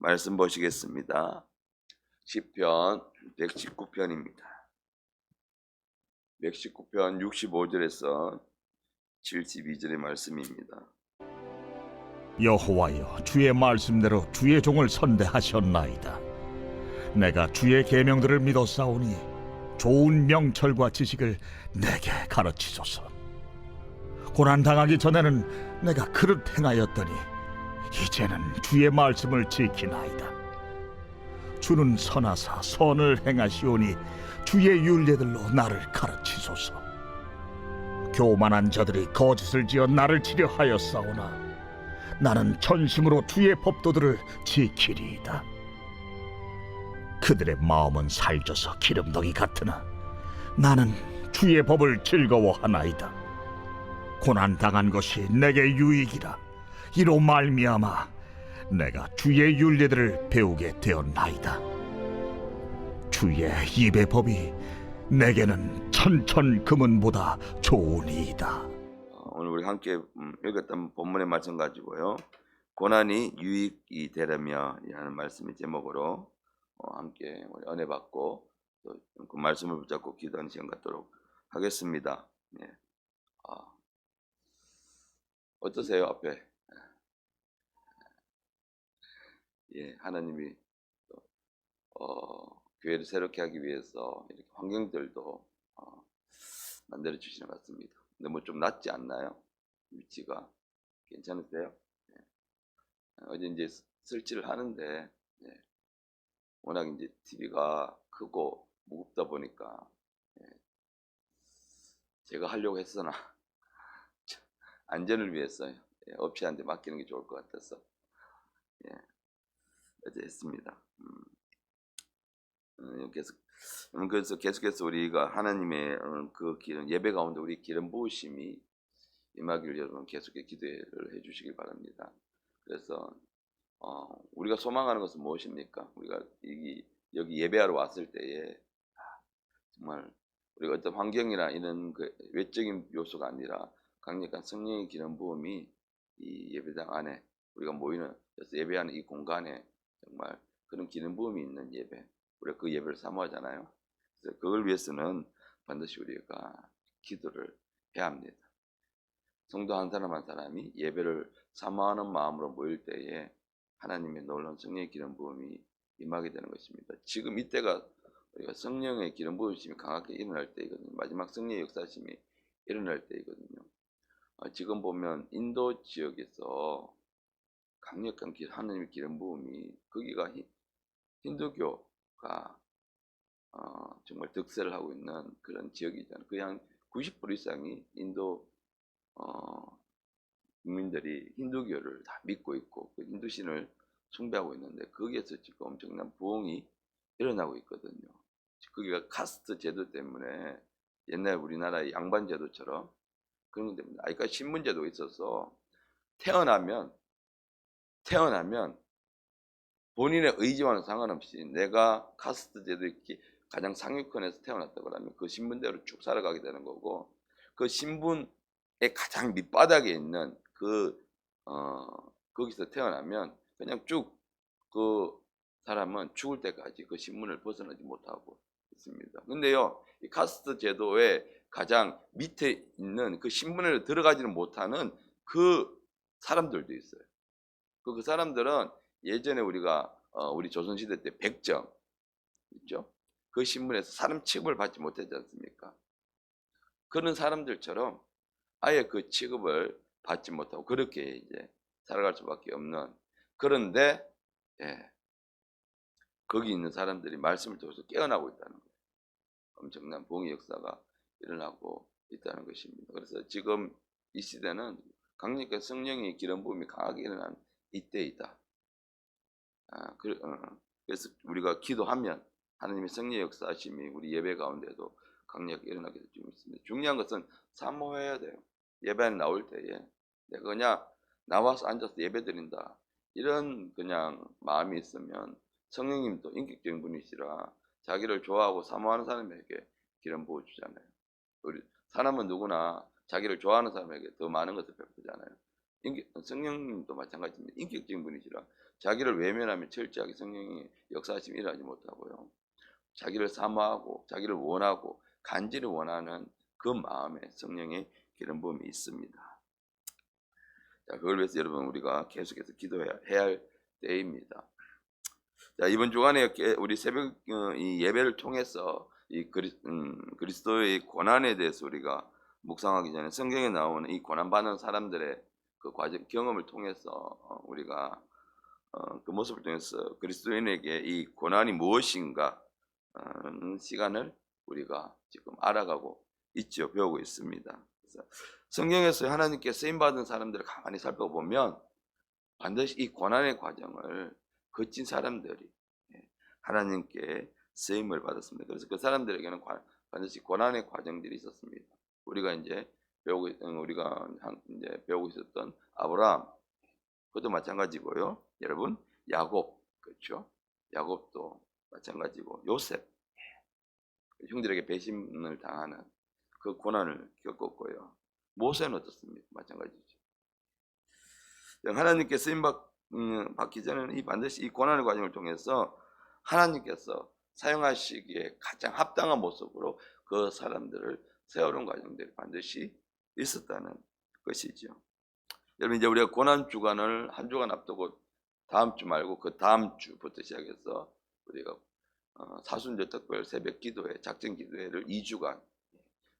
말씀 보시겠습니다. 시편 119편입니다. 119편 65절에서 72절의 말씀입니다. 여호와여, 주의 말씀대로 주의 종을 선대하셨나이다. 내가 주의 계명들을 믿었사오니 좋은 명철과 지식을 내게 가르치소서. 고난당하기 전에는 내가 그릇 행하였더니 이제는 주의 말씀을 지키나이다. 주는 선하사 선을 행하시오니 주의 율례들로 나를 가르치소서. 교만한 자들이 거짓을 지어 나를 치려 하였사오나 나는 전심으로 주의 법도들을 지키리이다. 그들의 마음은 살쪄서 기름덩이 같으나 나는 주의 법을 즐거워하나이다. 고난당한 것이 내게 유익이라. 이로 말미암아 내가 주의 율례들을 배우게 되었나이다. 주의 입의 법이 내게는 천천 금은보다 좋으니이다. 오늘 우리 함께 읽었던 본문의 말씀 가지고요, 고난이 유익이 되려며 라는 말씀의 제목으로 함께 은혜 받고 또 그 말씀을 붙잡고 기도하는 시간 갖도록 하겠습니다. 네. 어떠세요? 앞에 하나님이 교회를 새롭게 하기 위해서 이렇게 환경들도 만들어 주시는 것 같습니다. 근데 뭐 좀 낫지 않나요? 위치가 괜찮으세요? 네. 어제 이제 설치를 하는데 워낙 이제 TV가 크고 무겁다 보니까 제가 하려고 했으나 안전을 위해서 업체한테 맡기는 게 좋을 것 같아서 어제 했습니다. 그래서 계속해서 우리가 하나님의 그 기름, 예배 가운데 우리 기름 부으심이 임하기를 여러분 계속해 기도를 해주시길 바랍니다. 그래서 우리가 소망하는 것은 무엇입니까? 우리가 여기 예배하러 왔을 때에 정말 우리가 어떤 환경이나 이런 그 외적인 요소가 아니라 강력한 성령의 기름 부음이 이 예배당 안에 우리가 모이는, 그래서 예배하는 이 공간에 정말 그런 기름 부음이 있는 예배, 우리가 그 예배를 사모하잖아요. 그래서 그걸 위해서는 반드시 우리가 기도를 해야 합니다. 성도 한 사람 한 사람이 예배를 사모하는 마음으로 모일 때에 하나님의 놀라운 성령의 기름 부음이 임하게 되는 것입니다. 지금 이때가 우리가 성령의 기름 부으심이 강하게 일어날 때이거든요. 마지막 성령의 역사심이 일어날 때이거든요. 지금 보면 인도 지역에서 강력한 하나님의 기름 부음이, 거기가 힌두교가 정말 득세를 하고 있는 그런 지역이잖아요. 거의 한 90% 이상이 인도 국민들이 힌두교를 다 믿고 있고 그 힌두신을 숭배하고 있는데, 거기에서 지금 엄청난 부흥이 일어나고 있거든요. 거기가 카스트 제도 때문에 옛날 우리나라의 양반 제도처럼 그런 것 때문에, 아까 신분 제도가 있어서 태어나면 본인의 의지와는 상관없이 내가 카스트 제도 이렇게 가장 상위권에서 태어났다고 하면 그 신분대로 쭉 살아가게 되는 거고, 그 신분의 가장 밑바닥에 있는 거기서 태어나면 그냥 쭉 그 사람은 죽을 때까지 그 신분을 벗어나지 못하고 있습니다. 근데요, 이 카스트 제도의 가장 밑에 있는 그 신분에 들어가지는 못하는 그 사람들도 있어요. 그 사람들은 예전에 우리가 우리 조선시대 때 백정 있죠? 그 신분에서 사람 취급을 받지 못했지 않습니까? 그런 사람들처럼 아예 그 취급을 받지 못하고 그렇게 이제 살아갈 수밖에 없는, 그런데 거기 있는 사람들이 말씀을 통해서 깨어나고 있다는 거예요. 엄청난 봉의 역사가 일어나고 있다는 것입니다. 그래서 지금 이 시대는 강력한 성령의 기름 부음이 강하게 일어난 이때이다. 그래서 우리가 기도하면 하나님의 성령의 역사하심이 우리 예배 가운데도 강력하게 일어나게 되고 있습니다. 중요한 것은 사모해야 돼요. 예배에 나올 때에 내가 그냥 나와서 앉아서 예배 드린다, 이런 그냥 마음이 있으면, 성령님도 인격적인 분이시라 자기를 좋아하고 사모하는 사람에게 기름 부어주잖아요. 우리 사람은 누구나 자기를 좋아하는 사람에게 더 많은 것을 베푸잖아요. 성령님도 마찬가지입니다. 인격적인 분이시라 자기를 외면하면 철저하게 성령이 역사하심이 일하지 못하고요. 자기를 사모하고 자기를 원하고 간절히 원하는 그 마음에 성령의 기름 부음이 있습니다. 자, 그걸 위해서 여러분 우리가 계속해서 기도해야 할 때입니다. 자, 이번 주간에 우리 새벽 이 예배를 통해서 이 그리스도의 고난에 대해서 우리가 묵상하기 전에 성경에 나오는 이 고난 받는 사람들의 그 과정 경험을 통해서 우리가 그 모습을 통해서 그리스도인에게 이 고난이 무엇인가 시간을 우리가 지금 알아가고 있죠. 배우고 있습니다. 그래서 성경에서 하나님께 쓰임 받은 사람들을 가만히 살펴보면 반드시 이 고난의 과정을 거친 사람들이 하나님께 쓰임을 받았습니다. 그래서 그 사람들에게는 반드시 고난의 과정들이 있었습니다. 우리가 이제 배우고 있었던 아브라함, 그것도 마찬가지고요. 여러분, 야곱, 그렇죠? 야곱도 마찬가지고, 요셉, 형들에게 배신을 당하는 그 고난을 겪었고요. 모세는 어떻습니까? 마찬가지죠. 하나님께 쓰임 받기 전에는 반드시 이 고난의 과정을 통해서 하나님께서 사용하시기에 가장 합당한 모습으로 그 사람들을 세우는 과정들이 반드시 있었다는 것이죠. 여러분, 이제 우리가 고난 주간을 한 주간 앞두고 다음 주 말고 그 다음 주부터 시작해서 우리가 사순절 특별 새벽 기도회, 작전 기도회를 2주간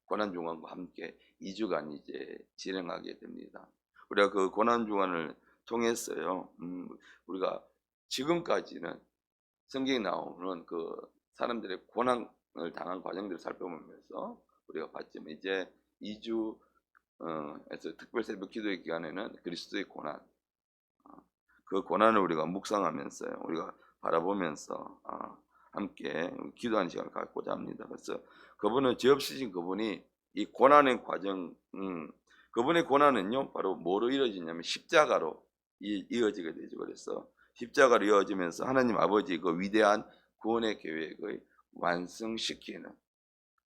고난 주간과 함께 2주간 이제 진행하게 됩니다. 우리가 그 고난 주간을 통했어요. 우리가 지금까지는 성경에 나오는 그 사람들의 고난을 당한 과정들을 살펴보면서 우리가 봤지만 이제 2주에서 특별 새벽 기도의 기간에는 그리스도의 고난, 그 고난을 우리가 묵상하면서요, 우리가 바라보면서 함께 기도하는 시간을 갖고자 합니다. 그래서 그분은 죄 없으신 그분이 이 고난의 과정, 그분의 고난은요 바로 뭐로 이루어지냐면 십자가로 이어지게 되죠. 그래서 십자가로 이어지면서 하나님 아버지 그 위대한 구원의 계획을 완성시키는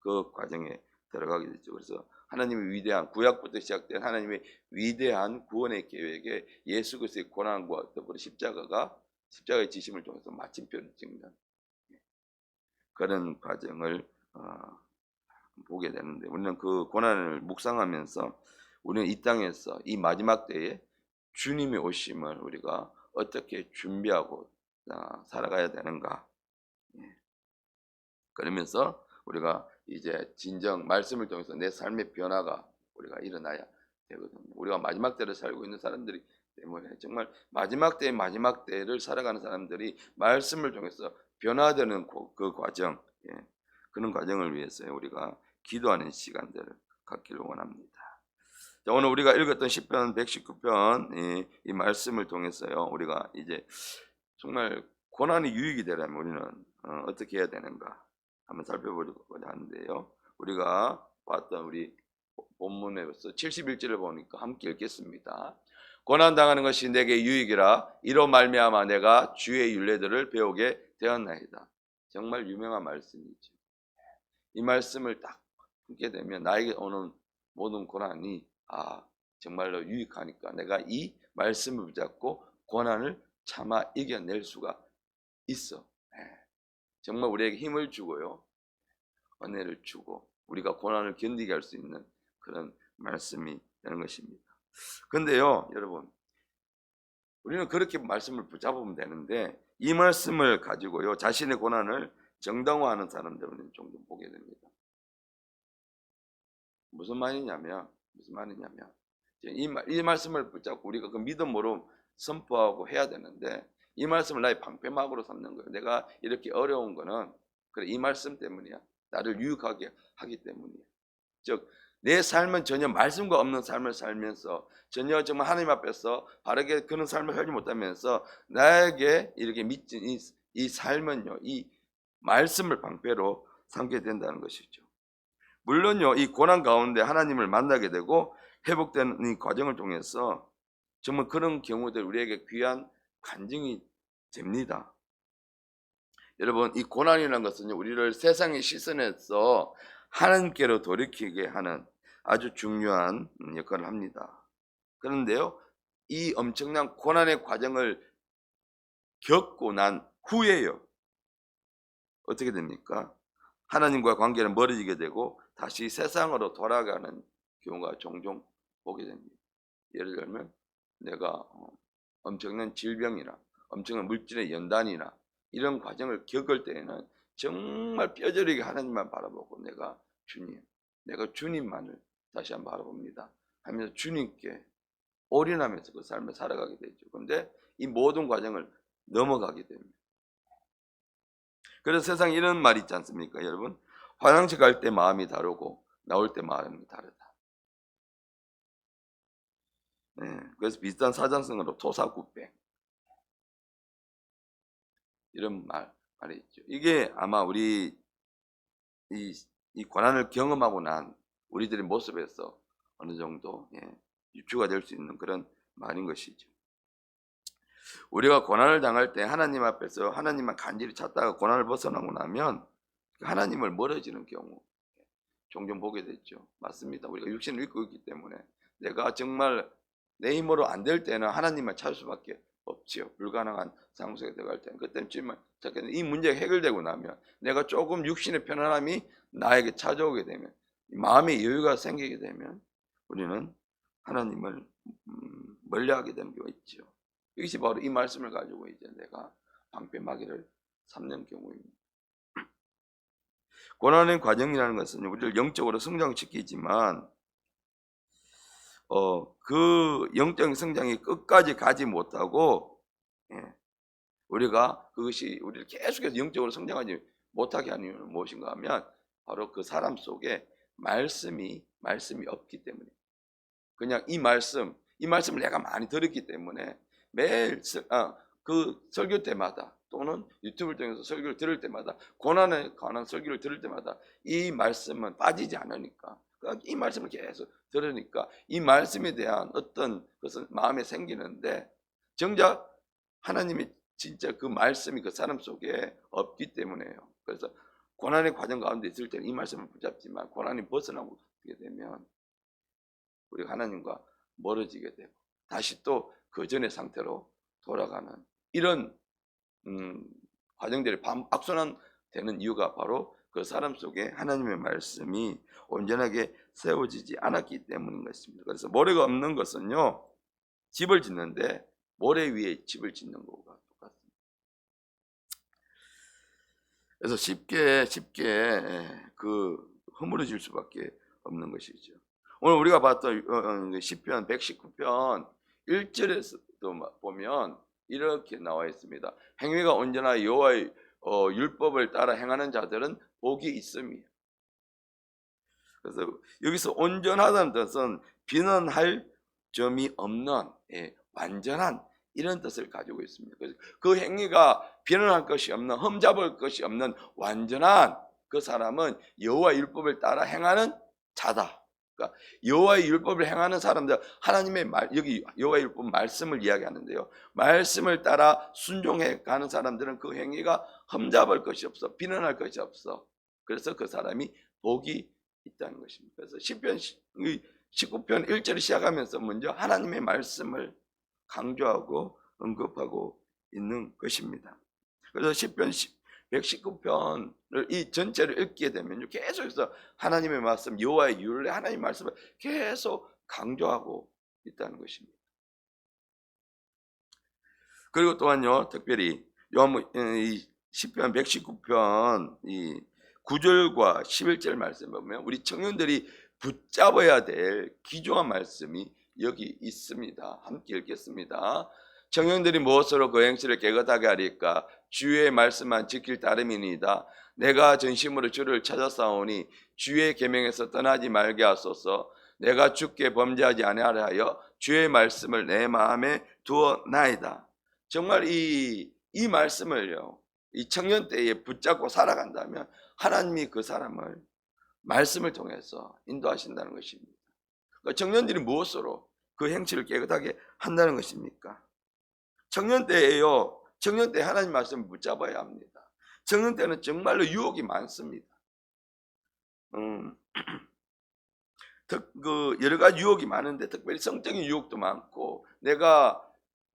그 과정에 들어가게 되죠. 그래서 하나님의 위대한 구약부터 시작된 하나님의 위대한 구원의 계획에 예수 그리스도의 고난과 더불어 십자가의 지심을 통해서 마침표를 찍는 그런 과정을 보게 되는데, 우리는 그 고난을 묵상하면서 우리는 이 땅에서 이 마지막 때에 주님의 오심을 우리가 어떻게 준비하고 살아가야 되는가. 그러면서 우리가 이제 진정 말씀을 통해서 내 삶의 변화가 우리가 일어나야 되거든요. 우리가 마지막 때를 살고 있는 사람들이 때문에 정말 마지막 때를 살아가는 사람들이 말씀을 통해서 변화되는 그 과정, 그런 과정을 위해서 우리가 기도하는 시간들을 갖기를 원합니다. 자, 오늘 우리가 읽었던 시편 119편 이 말씀을 통해서요, 우리가 이제 정말 고난이 유익이 되려면 우리는 어떻게 해야 되는가 한번 살펴보려고 하는데요. 우리가 봤던 우리 본문에서 71절을 보니까 함께 읽겠습니다. 고난 당하는 것이 내게 유익이라 이로 말미암아 내가 주의 율례들을 배우게 되었나이다. 정말 유명한 말씀이죠. 이 말씀을 딱 듣게 되면 나에게 오는 모든 고난이 정말로 유익하니까 내가 이 말씀을 붙잡고 고난을 참아 이겨낼 수가 있어. 정말 우리에게 힘을 주고요, 은혜를 주고 우리가 고난을 견디게 할 수 있는 그런 말씀이 되는 것입니다. 근데요, 여러분, 우리는 그렇게 말씀을 붙잡으면 되는데 이 말씀을 가지고요 자신의 고난을 정당화하는 사람들은 종종 보게 됩니다. 무슨 말이냐면 이 말씀을 붙잡고 우리가 그 믿음으로 선포하고 해야 되는데 이 말씀을 나의 방패막으로 삼는 거예요. 내가 이렇게 어려운 거는 그래 이 말씀 때문이야. 나를 유익하게 하기 때문이야. 즉 내 삶은 전혀 말씀과 없는 삶을 살면서 전혀 정말 하나님 앞에서 바르게 그런 삶을 살지 못하면서 나에게 이렇게 믿진 이 삶은요 이 말씀을 방패로 삼게 된다는 것이죠. 물론요 이 고난 가운데 하나님을 만나게 되고 회복되는 이 과정을 통해서 정말 그런 경우들 우리에게 귀한 간증이 됩니다. 여러분, 이 고난이라는 것은 우리를 세상의 시선에서 하나님께로 돌이키게 하는 아주 중요한 역할을 합니다. 그런데요 이 엄청난 고난의 과정을 겪고 난 후에요. 어떻게 됩니까? 하나님과 관계는 멀어지게 되고 다시 세상으로 돌아가는 경우가 종종 보게 됩니다. 예를 들면 내가 엄청난 질병이나 엄청난 물질의 연단이나 이런 과정을 겪을 때에는 정말 뼈저리게 하나님만 바라보고 내가 주님만을 다시 한번 바라봅니다 하면서 주님께 올인하면서 그 삶을 살아가게 되죠. 그런데 이 모든 과정을 넘어가게 됩니다. 그래서 세상에 이런 말이 있지 않습니까, 여러분? 화장실 갈 때 마음이 다르고 나올 때 마음이 다르다. 네, 그래서 비슷한 사자성어로 토사구팽 이런 말이 있죠. 이게 아마 우리 이 고난을 경험하고 난 우리들의 모습에서 어느 정도 유추가 될 수 있는 그런 말인 것이죠. 우리가 고난을 당할 때 하나님 앞에서 하나님만 간절히 찾다가 고난을 벗어나고 나면 하나님을 멀어지는 경우 종종 보게 됐죠. 맞습니다. 우리가 육신을 입고 있기 때문에 내가 정말 내 힘으로 안 될 때는 하나님만 찾을 수밖에 없지요. 불가능한 상황 속에 들어갈 때는 그때는 주님만 찾겠는데 이 문제가 해결되고 나면 내가 조금 육신의 편안함이 나에게 찾아오게 되면 마음의 여유가 생기게 되면 우리는 하나님을 멀리하게 되는 경우가 있죠. 이것이 바로 이 말씀을 가지고 이제 내가 방패막이를 삼는 경우입니다. 고난의 과정이라는 것은 우리를 영적으로 성장시키지만 그 영적 성장이 끝까지 가지 못하고 우리가 그것이 우리를 계속해서 영적으로 성장하지 못하게 하는 이유는 무엇인가 하면 바로 그 사람 속에 말씀이 없기 때문에 그냥 이 말씀을 내가 많이 들었기 때문에 매일 그 설교 때마다 또는 유튜브를 통해서 설교를 들을 때마다 고난에 관한 설교를 들을 때마다 이 말씀은 빠지지 않으니까 이 말씀을 계속 들으니까 이 말씀에 대한 어떤 것은 마음에 생기는데 정작 하나님이 진짜 그 말씀이 그 사람 속에 없기 때문에요. 그래서 고난의 과정 가운데 있을 때는 이 말씀을 붙잡지만 고난이 벗어나게 되면 우리가 하나님과 멀어지게 되고 다시 또 그 전의 상태로 돌아가는 이런 과정들이 악순환되는 이유가 바로 그 사람 속에 하나님의 말씀이 온전하게 세워지지 않았기 때문인 것입니다. 그래서 모래가 없는 것은요 집을 짓는데 모래 위에 집을 짓는 것과 똑같습니다. 그래서 쉽게 그 허물어질 수밖에 없는 것이죠. 오늘 우리가 봤던 시편 119편 1절에서도 보면 이렇게 나와 있습니다. 행위가 온전하여 여호와의 율법을 따라 행하는 자들은 복이 있음이에요. 그래서 여기서 온전하다는 뜻은 비난할 점이 없는 완전한 이런 뜻을 가지고 있습니다. 그래서 그 행위가 비난할 것이 없는 흠잡을 것이 없는 완전한 그 사람은 여호와의 율법을 따라 행하는 자다. 그러니까 여호와의 율법을 행하는 사람들 하나님의 여기 여호와의 율법 말씀을 이야기하는데요. 말씀을 따라 순종해 가는 사람들은 그 행위가 흠잡을 것이 없어 비난할 것이 없어. 그래서 그 사람이 복이 있다는 것입니다. 그래서 시편 19편 1절을 시작하면서 먼저 하나님의 말씀을 강조하고 언급하고 있는 것입니다. 그래서 시편 119편을 이 전체를 읽게 되면 계속해서 하나님의 말씀, 여호와의 율례, 하나님의 말씀을 계속 강조하고 있다는 것입니다. 그리고 또한요, 특별히 이 시편 119편 이 9절과 11절 말씀 보면 우리 청년들이 붙잡아야 될 귀중한 말씀이 여기 있습니다. 함께 읽겠습니다. 청년들이 무엇으로 그 행실을 깨끗하게 하리까? 주의 말씀만 지킬 따름이니이다. 내가 전심으로 주를 찾아싸우니 주의 계명에서 떠나지 말게 하소서. 내가 주께 범죄하지 아니하려 하여 주의 말씀을 내 마음에 두어나이다. 정말 이 말씀을요, 이 청년 때에 붙잡고 살아간다면 하나님이 그 사람을 말씀을 통해서 인도하신다는 것입니다. 그러니까 청년들이 무엇으로 그 행실을 깨끗하게 한다는 것입니까? 청년 때에요. 청년 때 하나님 말씀을 붙잡아야 합니다. 청년 때는 정말로 유혹이 많습니다. 여러 가지 유혹이 많은데 특별히 성적인 유혹도 많고 내가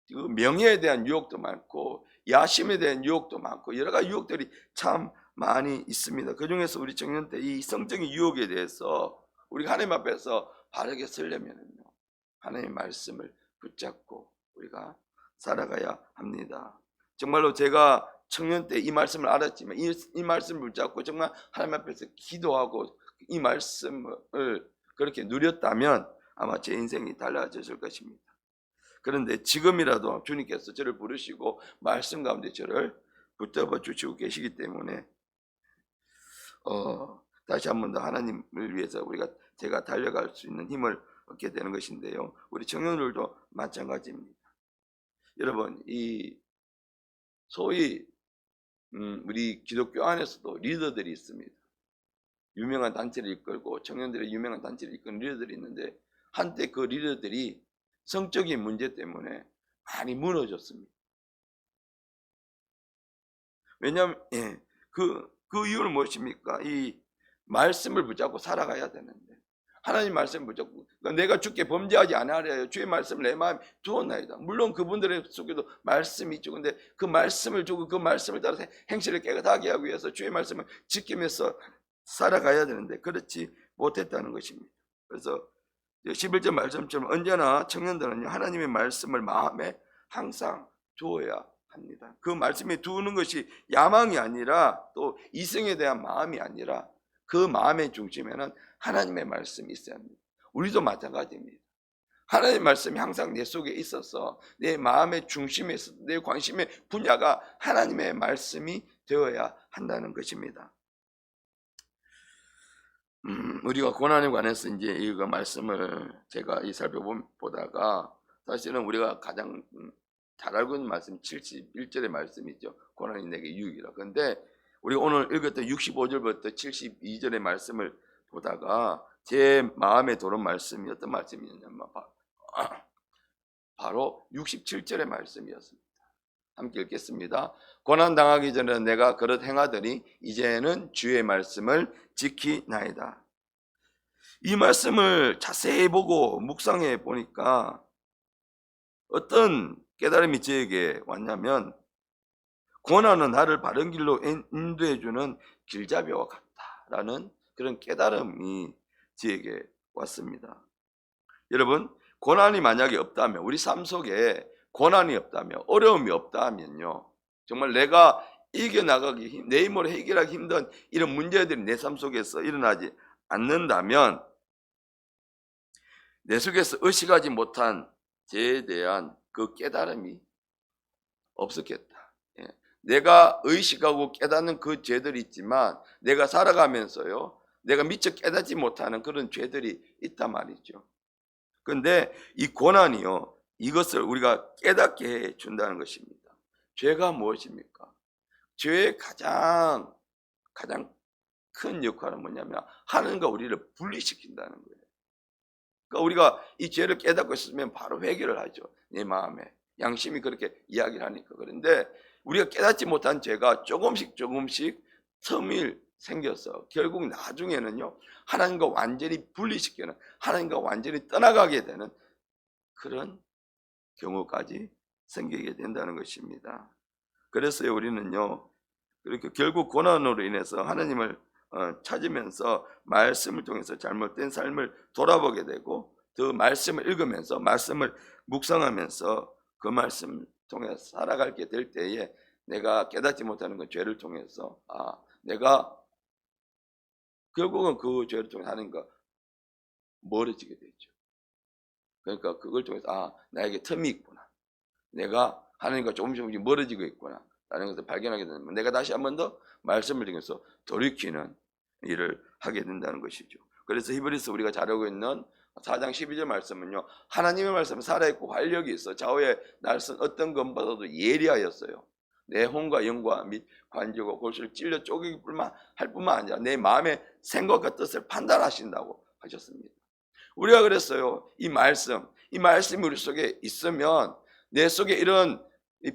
그 명예에 대한 유혹도 많고 야심에 대한 유혹도 많고 여러 가지 유혹들이 참 많이 있습니다. 그 중에서 우리 청년 때 이 성적인 유혹에 대해서 우리가 하나님 앞에서 바르게 서려면요 하나님의 말씀을 붙잡고 우리가 살아가야 합니다. 정말로 제가 청년 때 이 말씀을 알았지만 이 말씀을 붙잡고 정말 하나님 앞에서 기도하고 이 말씀을 그렇게 누렸다면 아마 제 인생이 달라졌을 것입니다. 그런데 지금이라도 주님께서 저를 부르시고 말씀 가운데 저를 붙잡아 주시고 계시기 때문에 다시 한 번 더 하나님을 위해서 제가 달려갈 수 있는 힘을 얻게 되는 것인데요. 우리 청년들도 마찬가지입니다. 여러분, 이 소위 우리 기독교 안에서도 리더들이 있습니다. 유명한 단체를 이끌고 청년들의 유명한 단체를 이끄는 리더들이 있는데 한때 그 리더들이 성적인 문제 때문에 많이 무너졌습니다. 왜냐하면 그 이유는 무엇입니까? 이 말씀을 붙잡고 살아가야 되는데 하나님 말씀을 붙잡고 내가 주께 범죄하지 않으려 주의 말씀을 내 마음에 두었나이다. 물론 그분들의 속에도 말씀이 있죠. 근데 그 말씀을 주고 그 말씀을 따라서 행실을 깨끗하게 하기 위해서 주의 말씀을 지키면서 살아가야 되는데 그렇지 못했다는 것입니다. 그래서 11절 말씀처럼 언제나 청년들은 하나님의 말씀을 마음에 항상 두어야 합니다. 그 말씀에 두는 것이 야망이 아니라 또 이성에 대한 마음이 아니라 그 마음의 중심에는 하나님의 말씀이 있어야 합니다. 우리도 마찬가지입니다. 하나님의 말씀이 항상 내 속에 있어서 내 마음의 중심에 내 관심의 분야가 하나님의 말씀이 되어야 한다는 것입니다. 우리가 고난에 관해서 이제 이거 말씀을 제가 살펴보다가 사실은 우리가 가장 잘 알고 있는 말씀 71절의 말씀이죠. 고난이 내게 유익이라. 그런데 우리가 오늘 읽었던 65절부터 72절의 말씀을 보다가 제 마음에 들어온 말씀이 어떤 말씀이었냐면 바로 67절의 말씀이었습니다. 함께 읽겠습니다. 고난 당하기 전에 내가 그릇 행하더니 이제는 주의 말씀을 지키나이다. 이 말씀을 자세히 보고 묵상해 보니까 어떤 깨달음이 저에게 왔냐면 고난은 나를 바른 길로 인도해 주는 길잡이와 같다라는 그런 깨달음이 저에게 왔습니다. 여러분, 고난이 만약에 없다면 우리 삶 속에 고난이 없다면 어려움이 없다면요 정말 내가 이겨나가기 내 힘으로 해결하기 힘든 이런 문제들이 내 삶 속에서 일어나지 않는다면 내 속에서 의식하지 못한 죄에 대한 그 깨달음이 없었겠다. 내가 의식하고 깨닫는 그 죄들이 있지만 내가 살아가면서요 내가 미처 깨닫지 못하는 그런 죄들이 있단 말이죠. 그런데 이 고난이요 이것을 우리가 깨닫게 해준다는 것입니다. 죄가 무엇입니까? 죄의 가장 큰 역할은 뭐냐면 하나님과 우리를 분리시킨다는 거예요. 그러니까 우리가 이 죄를 깨닫고 있으면 바로 회개를 하죠. 내 마음에 양심이 그렇게 이야기를 하니까. 그런데 우리가 깨닫지 못한 죄가 조금씩 틈이 생겨서 결국 나중에는요 하나님과 완전히 분리시키는 하나님과 완전히 떠나가게 되는 그런 경우까지 생기게 된다는 것입니다. 그래서 우리는요 그렇게 결국 고난으로 인해서 하나님을 찾으면서 말씀을 통해서 잘못된 삶을 돌아보게 되고 그 말씀을 읽으면서 말씀을 묵상하면서 그 말씀을 통해서 살아가게 될 때에 내가 깨닫지 못하는 그 죄를 통해서 내가 결국은 그 죄를 통해서 하나님과 멀어지게 되죠. 그러니까 그걸 통해서 나에게 틈이 있구나. 내가 하나님과 조금씩 멀어지고 있구나. 라는 것을 발견하게 되면 내가 다시 한 번 더 말씀을 통해서 돌이키는 일을 하게 된다는 것이죠. 그래서 히브리서 우리가 잘 알고 있는 4장 12절 말씀은요. 하나님의 말씀은 살아있고 활력이 있어 좌우에 날선 어떤 것보다도 예리하였어요. 내 혼과 영과 및 관절과 골수를 찔러 쪼개기 할 뿐만 아니라 내 마음의 생각과 뜻을 판단하신다고 하셨습니다. 우리가 그랬어요. 이 말씀이 우리 속에 있으면 내 속에 이런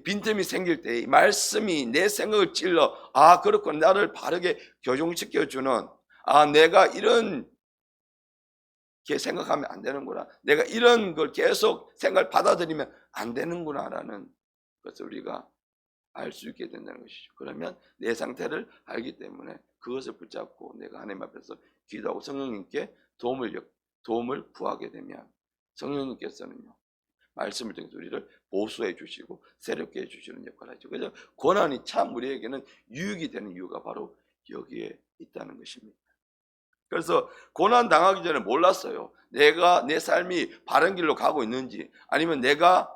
빈틈이 생길 때 이 말씀이 내 생각을 찔러 그렇군 나를 바르게 교정시켜주는 내가 이런 이렇게 생각하면 안 되는구나. 내가 이런 걸 계속 생각을 받아들이면 안 되는구나라는 것을 우리가 알 수 있게 된다는 것이죠. 그러면 내 상태를 알기 때문에 그것을 붙잡고 내가 하나님 앞에서 기도하고 성령님께 도움을 구하게 되면 성령님께서는요, 말씀을 통해서 우리를 보수해 주시고 새롭게 해주시는 역할을 하죠. 그래서 고난이 참 우리에게는 유익이 되는 이유가 바로 여기에 있다는 것입니다. 그래서 고난 당하기 전에 몰랐어요. 내가 내 삶이 바른 길로 가고 있는지, 아니면 내가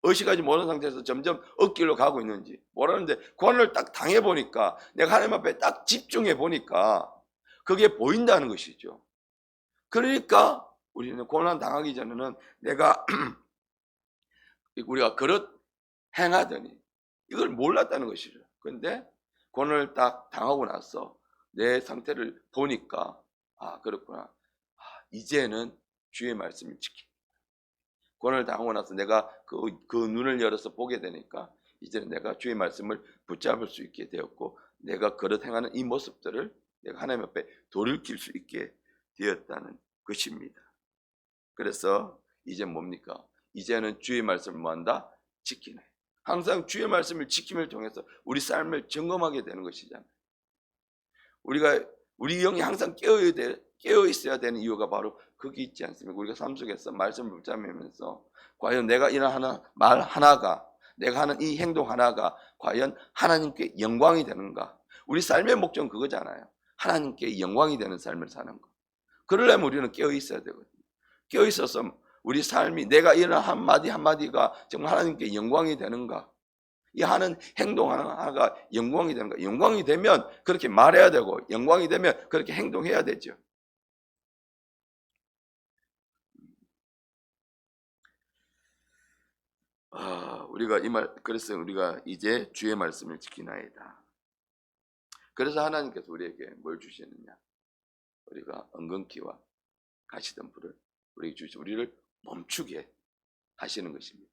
의식하지 못한 상태에서 점점 억길로 가고 있는지 모르는데, 고난을 딱 당해보니까, 내가 하나님 앞에 딱 집중해 보니까 그게 보인다는 것이죠. 그러니까 우리는 고난 당하기 전에는 우리가 그릇 행하더니 이걸 몰랐다는 것이죠. 그런데 고난을 딱 당하고 나서 내 상태를 보니까, 아, 그렇구나. 이제는 주의 말씀을 지키. 고난을 당하고 나서 내가 그 눈을 열어서 보게 되니까 이제는 내가 주의 말씀을 붙잡을 수 있게 되었고, 내가 그릇 행하는 이 모습들을 내가 하나님 앞에 돌이킬 수 있게 되었다는 것입니다. 그래서 이제 뭡니까? 이제는 주의 말씀을 뭐한다? 지키네. 항상 주의 말씀을 지킴을 통해서 우리 삶을 점검하게 되는 것이잖아요. 우리 영이 항상 깨어 있어야 되는 이유가 바로 거기 있지 않습니까? 우리가 삶 속에서 말씀을 붙잡으면서 과연 내가 이런 말 하나가, 내가 하는 이 행동 하나가 과연 하나님께 영광이 되는가? 우리 삶의 목적은 그거잖아요. 하나님께 영광이 되는 삶을 사는 거. 그러려면 우리는 깨어 있어야 되거든요. 깨어 있어서 우리 삶이, 내가 이런 한마디 한마디가 정말 하나님께 영광이 되는가? 이 하는 행동 하나가 영광이 되는가? 영광이 되면 그렇게 말해야 되고, 영광이 되면 그렇게 행동해야 되죠. 그래서 우리가 이제 주의 말씀을 지키나이다. 그래서 하나님께서 우리에게 뭘 주시느냐? 우리가 엉겅퀴와 가시던 불을 우리에게 주시고 우리를 멈추게 하시는 것입니다.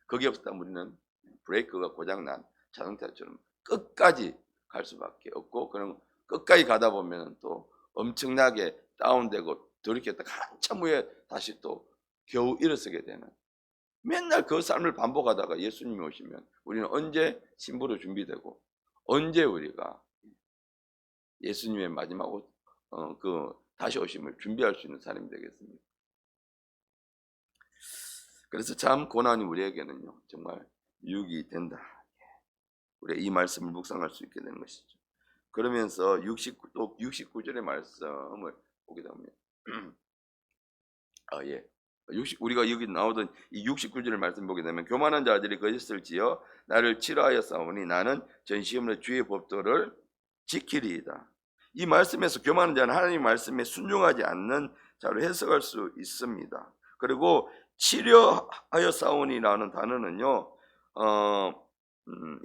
거기 없었다면 우리는 브레이크가 고장난 자동차처럼 끝까지 갈 수밖에 없고, 그럼 끝까지 가다 보면 또 엄청나게 다운되고 돌이켰다가 한참 후에 다시 또 겨우 일어서게 되는, 맨날 그 삶을 반복하다가 예수님이 오시면 우리는 언제 신부로 준비되고, 언제 우리가 예수님의 마지막 다시 오심을 준비할 수 있는 사람이 되겠습니까? 그래서 참 고난이 우리에게는요, 정말 유익이 된다. 우리가 이 말씀을 묵상할 수 있게 되는 것이죠. 그러면서 69절의 말씀을 보게 되면 우리가 여기 나오던 이 69절의 말씀 보게 되면, 교만한 자들이 거짓을 지어 나를 치러하여 싸우니 나는 전시 없는 주의 법도를 지키리이다. 이 말씀에서 교만한 자는 하나님의 말씀에 순종하지 않는 자로 해석할 수 있습니다. 그리고 치려하여 싸우니라는 단어는요,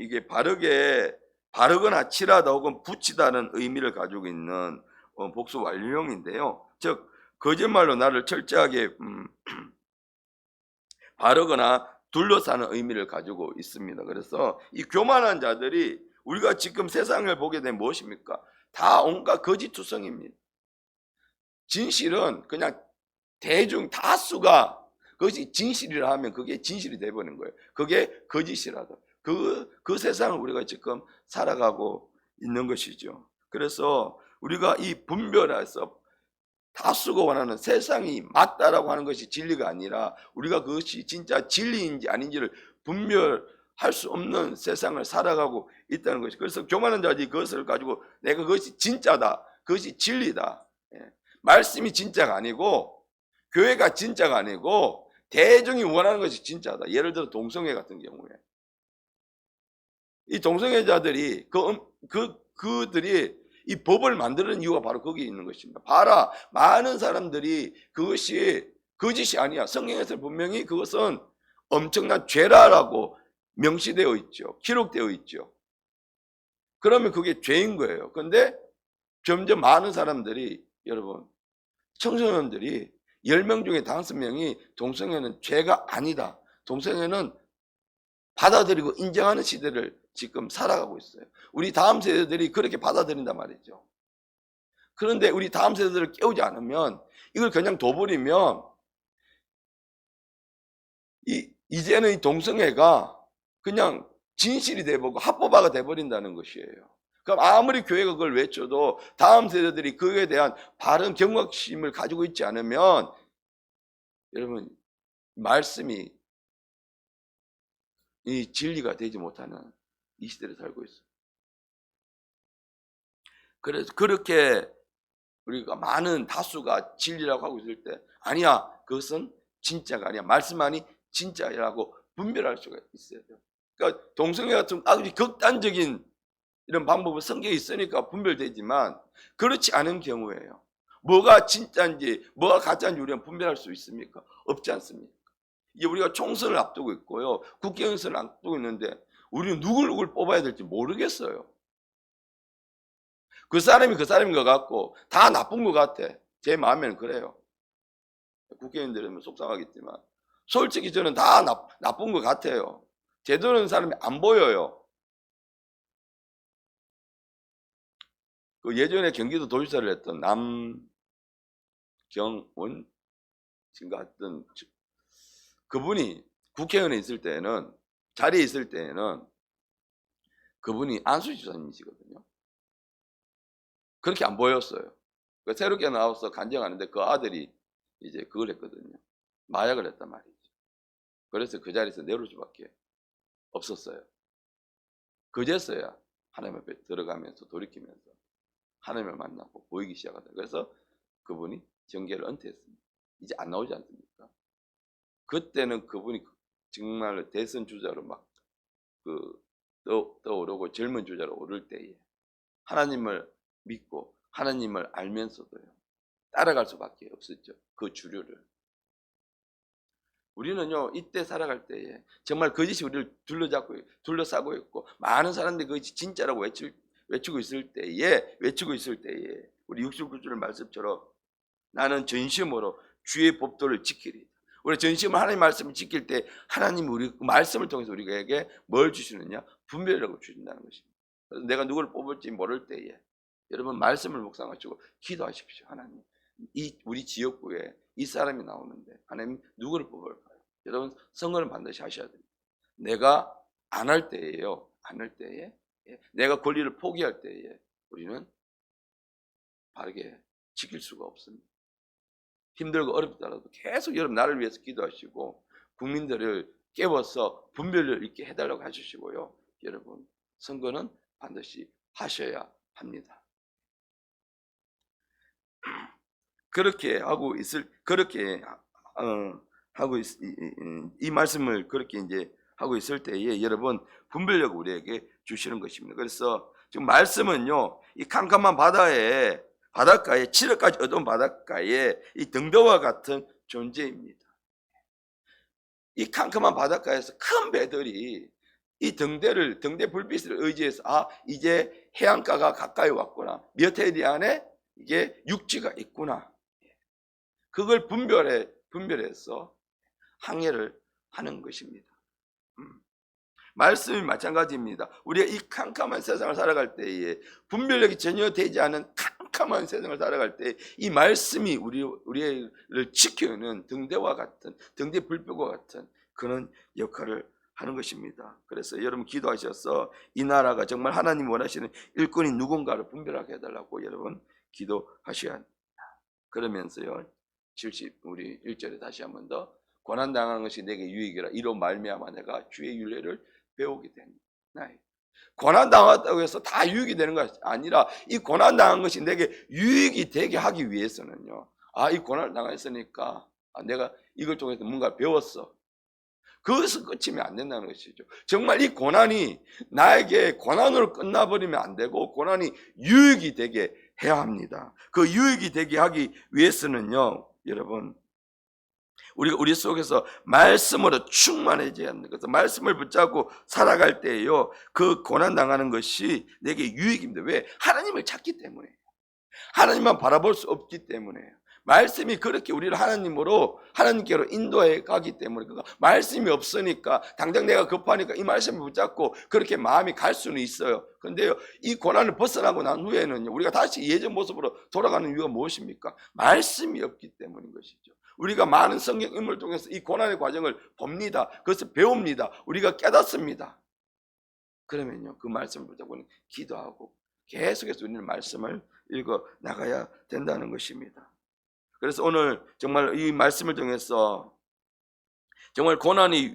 이게 바르거나 칠하다 혹은 붙이다는 의미를 가지고 있는 복수 완료형인데요. 즉 거짓말로 나를 철저하게 바르거나 둘러싸는 의미를 가지고 있습니다. 그래서 이 교만한 자들이 우리가 지금 세상을 보게 되면 무엇입니까? 다 온갖 거짓투성입니다. 진실은 그냥 대중 다수가 그것이 진실이라 하면 그게 진실이 되어버리는 거예요. 그게 거짓이라도. 그 세상을 우리가 지금 살아가고 있는 것이죠. 그래서 우리가 이 분별해서 다수가 원하는 세상이 맞다라고 하는 것이 진리가 아니라, 우리가 그것이 진짜 진리인지 아닌지를 분별할 수 없는 세상을 살아가고 있다는 것이. 그래서 교만한 자들이 그것을 가지고 내가 그것이 진짜다, 그것이 진리다, 말씀이 진짜가 아니고, 교회가 진짜가 아니고 대중이 원하는 것이 진짜다. 예를 들어 동성애 같은 경우에 이 동성애자들이 그들이 이 법을 만드는 이유가 바로 거기에 있는 것입니다. 봐라, 많은 사람들이 그것이 거짓이 아니야, 성경에서 분명히 그것은 엄청난 죄라라고 명시되어 있죠. 기록되어 있죠. 그러면 그게 죄인 거예요. 그런데 점점 많은 사람들이, 여러분, 청소년들이 10명 중에 5명이 동성애는 죄가 아니다, 동성애는 받아들이고 인정하는 시대를 지금 살아가고 있어요. 우리 다음 세대들이 그렇게 받아들인단 말이죠. 그런데 우리 다음 세대들을 깨우지 않으면, 이걸 그냥 둬버리면 이제는 이 동성애가 그냥 진실이 돼버리고 합법화가 돼버린다는 것이에요. 그럼 아무리 교회가 그걸 외쳐도 다음 세대들이 그에 대한 바른 경각심을 가지고 있지 않으면, 여러분, 말씀이 이 진리가 되지 못하는 이 시대를 살고 있어요. 그래서 그렇게 우리가 많은 다수가 진리라고 하고 있을 때, 아니야, 그것은 진짜가 아니야, 말씀만이 진짜라고 분별할 수가 있어야 돼요. 그러니까 동성애 같은 아주 극단적인 이런 방법은 성경에 있으니까 분별되지만, 그렇지 않은 경우에요, 뭐가 진짜인지 뭐가 가짜인지 우리가 분별할 수 있습니까? 없지 않습니까? 이제 우리가 총선을 앞두고 있고요, 국회의원선을 앞두고 있는데 우리는 누굴 뽑아야 될지 모르겠어요. 그 사람이 그 사람인 것 같고 다 나쁜 것 같아. 제 마음에는 그래요. 국회의원들은 속상하겠지만 솔직히 저는 다 나쁜 것 같아요. 제대로 된 사람이 안 보여요. 그 예전에 경기도 도지사를 했던 남경원 씨인가 했던 그분이 국회의원에 있을 때는, 자리에 있을 때는 그분이 안수지사님이시거든요. 그렇게 안 보였어요. 새롭게 나와서 간증하는데 그 아들이 이제 그걸 했거든요. 마약을 했단 말이죠. 그래서 그 자리에서 내려올 수밖에 없었어요. 그제서야 하나님 앞에 들어가면서 돌이키면서 하나님을 만나고 보이기 시작하다. 그래서 그분이 정계를 은퇴했습니다. 이제 안 나오지 않습니까? 그때는 그분이 정말 대선 주자로 막 떠오르고 젊은 주자로 오를 때에 하나님을 믿고 하나님을 알면서도요, 따라갈 수밖에 없었죠. 그 주류를. 우리는요, 이때 살아갈 때에 정말 거짓이 우리를 둘러싸고 있고 많은 사람들이 그것이 진짜라고 외치고 있을 때에 우리 69절 말씀처럼 나는 전심으로 주의 법도를 지키리. 우리 전심으로 하나님 말씀을 지킬 때 하나님이 우리 말씀을 통해서 우리에게 뭘 주시느냐? 분별이라고 주신다는 것입니다. 그래서 내가 누구를 뽑을지 모를 때에 여러분 말씀을 묵상하시고 기도하십시오. 하나님, 우리 지역구에 이 사람이 나오는데 하나님 누구를 뽑을까요? 여러분 선거는 반드시 하셔야 됩니다. 내가 안 할 때예요. 안 할 때에, 내가 권리를 포기할 때에 우리는 바르게 지킬 수가 없습니다. 힘들고 어렵더라도 계속 여러분 나를 위해서 기도하시고 국민들을 깨워서 분별을 있게 해달라고 해주시고요. 여러분 선거는 반드시 하셔야 합니다. 그렇게 하고 이 말씀을 그렇게 이제 하고 있을 때에 여러분 분별력을 우리에게 주시는 것입니다. 그래서 지금 말씀은요, 이 캄캄한 바닷가에 칠흑까지 어두운 바닷가에 이 등대와 같은 존재입니다. 이 캄캄한 바닷가에서 큰 배들이 이 등대 불빛을 의지해서 이제 해안가가 가까이 왔구나, 몇 해리 안에 이게 육지가 있구나, 그걸 분별해서 항해를 하는 것입니다. 말씀이 마찬가지입니다. 우리가 이 캄캄한 세상을 살아갈 때에 분별력이 전혀 되지 않은 캄캄한 세상을 살아갈 때 이 말씀이 우리를 지키는 등대와 같은, 등대 불빛과 같은 그런 역할을 하는 것입니다. 그래서 여러분 기도하셔서 이 나라가 정말 하나님 원하시는 일꾼이 누군가를 분별하게 해달라고 여러분 기도하셔야 합니다. 그러면서요, 우리 1절에 다시 한 번 더, 고난당하는 것이 내게 유익이라 이로 말미암아 내가 주의 윤례를 배우게 된다. 고난당했다고 해서 다 유익이 되는 것이 아니라 이 고난당한 것이 내게 유익이 되게 하기 위해서는요, 이 고난을 당했으니까 내가 이걸 통해서 뭔가 배웠어, 그것은 끝이면 안 된다는 것이죠. 정말 이 고난이 나에게 고난으로 끝나버리면 안 되고 고난이 유익이 되게 해야 합니다. 그 유익이 되게 하기 위해서는요, 여러분 우리 속에서 말씀으로 충만해져야 합니다. 그래서 말씀을 붙잡고 살아갈 때에요, 그 고난 당하는 것이 내게 유익입니다. 왜? 하나님을 찾기 때문에, 하나님만 바라볼 수 없기 때문에. 말씀이 그렇게 우리를 하나님께로 인도해 가기 때문에, 그러니까 말씀이 없으니까 당장 내가 급하니까 이 말씀을 붙잡고 그렇게 마음이 갈 수는 있어요. 그런데요, 이 고난을 벗어나고 난 후에는요, 우리가 다시 예전 모습으로 돌아가는 이유가 무엇입니까? 말씀이 없기 때문인 것이죠. 우리가 많은 성경 인물을 통해서 이 고난의 과정을 봅니다. 그것을 배웁니다. 우리가 깨닫습니다. 그러면요, 그 말씀을 붙잡고는 기도하고 계속해서 우리는 말씀을 읽어 나가야 된다는 것입니다. 그래서 오늘 정말 이 말씀을 통해서 정말 고난이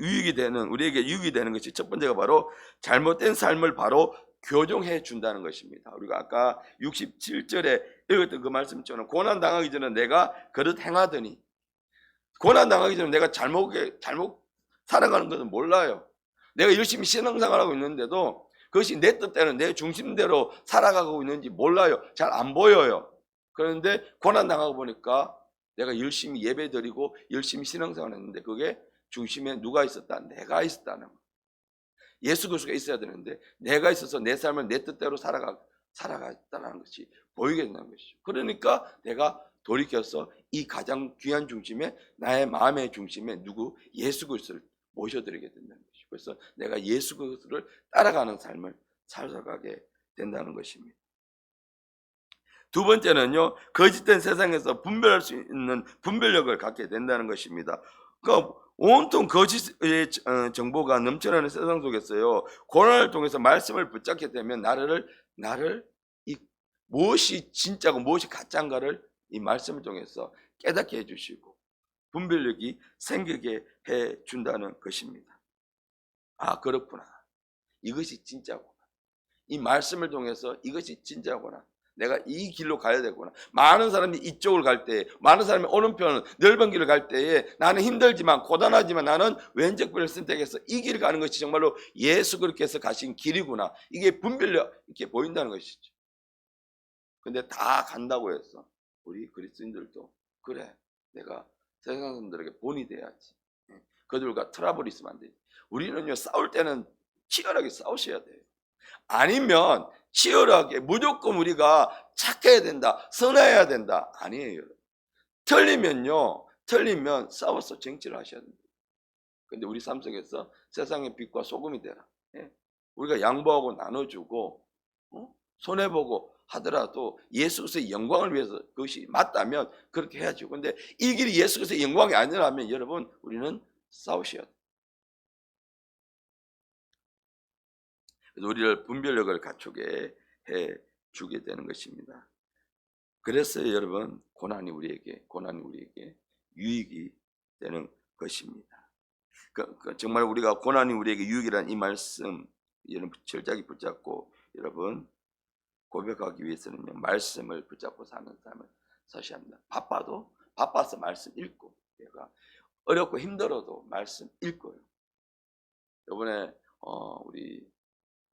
우리에게 유익이 되는 것이 첫 번째가 바로 잘못된 삶을 바로 교정해 준다는 것입니다. 우리가 아까 67절에 읽었던 그 말씀처럼 고난 당하기 전에 내가 그릇 행하더니, 고난 당하기 전에 내가 잘못 살아가는 것은 몰라요. 내가 열심히 신앙생활하고 있는데도 그것이 내 뜻대로 내 중심대로 살아가고 있는지 몰라요. 잘 안 보여요. 그런데 고난 당하고 보니까 내가 열심히 예배드리고 열심히 신앙생활을 했는데 그게 중심에 누가 있었다? 내가 있었다는 거예요. 예수 그리스도가 있어야 되는데 내가 있어서 내 삶을 내 뜻대로 살아갔다는 것이 보이게 된다는 것이죠. 그러니까 내가 돌이켜서 이 가장 귀한 중심에, 나의 마음의 중심에 예수 그리스도를 모셔드리게 된다는 것이죠. 그래서 내가 예수 그리스도를 따라가는 삶을 살아가게 된다는 것입니다. 두 번째는요, 거짓된 세상에서 분별할 수 있는 분별력을 갖게 된다는 것입니다. 그러니까 온통 거짓의 정보가 넘쳐나는 세상 속에서요, 고난을 통해서 말씀을 붙잡게 되면 나를 무엇이 진짜고 무엇이 가짜인가를 이 말씀을 통해서 깨닫게 해주시고 분별력이 생기게 해준다는 것입니다. 아, 그렇구나. 이것이 진짜구나. 이 말씀을 통해서 이것이 진짜구나. 내가 이 길로 가야 되구나. 많은 사람이 이쪽을 갈 때, 많은 사람이 오른편 넓은 길을 갈 때에 나는 힘들지만 고단하지만 나는 왼쪽 길을 선택해서 이 길을 가는 것이 정말로 예수 그리스도께서 가신 길이구나. 이게 분별력 이렇게 보인다는 것이죠. 근데 다 간다고 해서 우리 그리스도인들도 그래, 내가 세상 사람들에게 본이 돼야지. 그들과 트러블이 있으면 안 되지. 우리는요, 싸울 때는 치열하게 싸우셔야 돼요. 아니면 치열하게 무조건 우리가 착해야 된다, 선해야 된다, 아니에요. 틀리면 싸워서 쟁취를 하셔야 됩니다. 근데 우리 삶 속에서 세상의 빛과 소금이 되라. 우리가 양보하고 나눠주고 손해보고 하더라도 예수 그리스도의 영광을 위해서 그것이 맞다면 그렇게 해야죠. 근데 이 길이 예수 그리스도의 영광이 아니라면 여러분, 우리는 싸우셔야 돼요. 그래서 우리를 분별력을 갖추게 해주게 되는 것입니다. 그래서 여러분, 고난이 우리에게 유익이 되는 것입니다. 정말 우리가 고난이 우리에게 유익이라는 이 말씀 여러분 철저하게 붙잡고 여러분 고백하기 위해서는요, 말씀을 붙잡고 사는 삶을 사셔야 합니다. 바빠서 말씀 읽고, 내가 어렵고 힘들어도 말씀 읽고요. 이번에 우리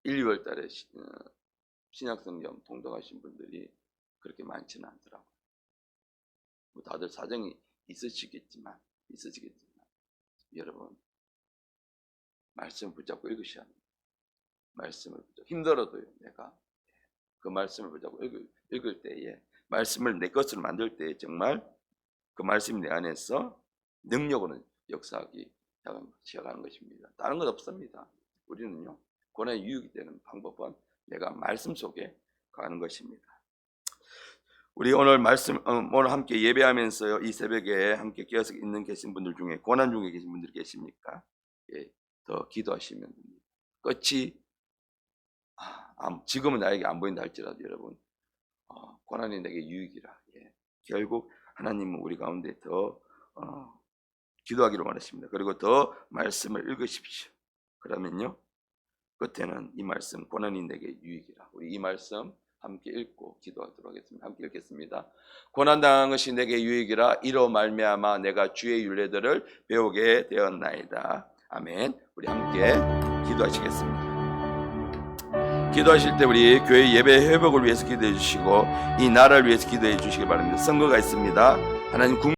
1, 2월 달에 신약성경 통독하신 분들이 그렇게 많지는 않더라고요. 뭐 다들 사정이 있으시겠지만 여러분, 말씀을 붙잡고 읽으셔야 합니다. 말씀을 붙잡고 힘들어도요, 내가 그 말씀을 붙잡고 읽을 때에 말씀을 내 것으로 만들 때에 정말 그 말씀이 내 안에서 능력으로 역사하기 시작하는 것입니다. 다른 것 없습니다. 우리는요, 고난의 유익이 되는 방법은 내가 말씀 속에 가는 것입니다. 우리 오늘 오늘 함께 예배하면서요, 이 새벽에 함께 깨어서 계신 분들 중에 고난 중에 계신 분들 계십니까? 더 기도하시면 됩니다. 끝이 지금은 나에게 안 보인다 할지라도 여러분, 고난이 내게 유익이라. 결국 하나님은 우리 가운데 더 기도하기를 원하십니다. 그리고 더 말씀을 읽으십시오. 그러면요, 끝에는 이 말씀, 고난이 내게 유익이라. 우리 이 말씀 함께 읽고 기도하도록 하겠습니다. 함께 읽겠습니다. 고난당한 것이 내게 유익이라. 이로 말미암아 내가 주의 율례들을 배우게 되었나이다. 아멘. 우리 함께 기도하시겠습니다. 기도하실 때 우리 교회 예배 회복을 위해서 기도해 주시고 이 나라를 위해서 기도해 주시기 바랍니다. 선거가 있습니다. 하나님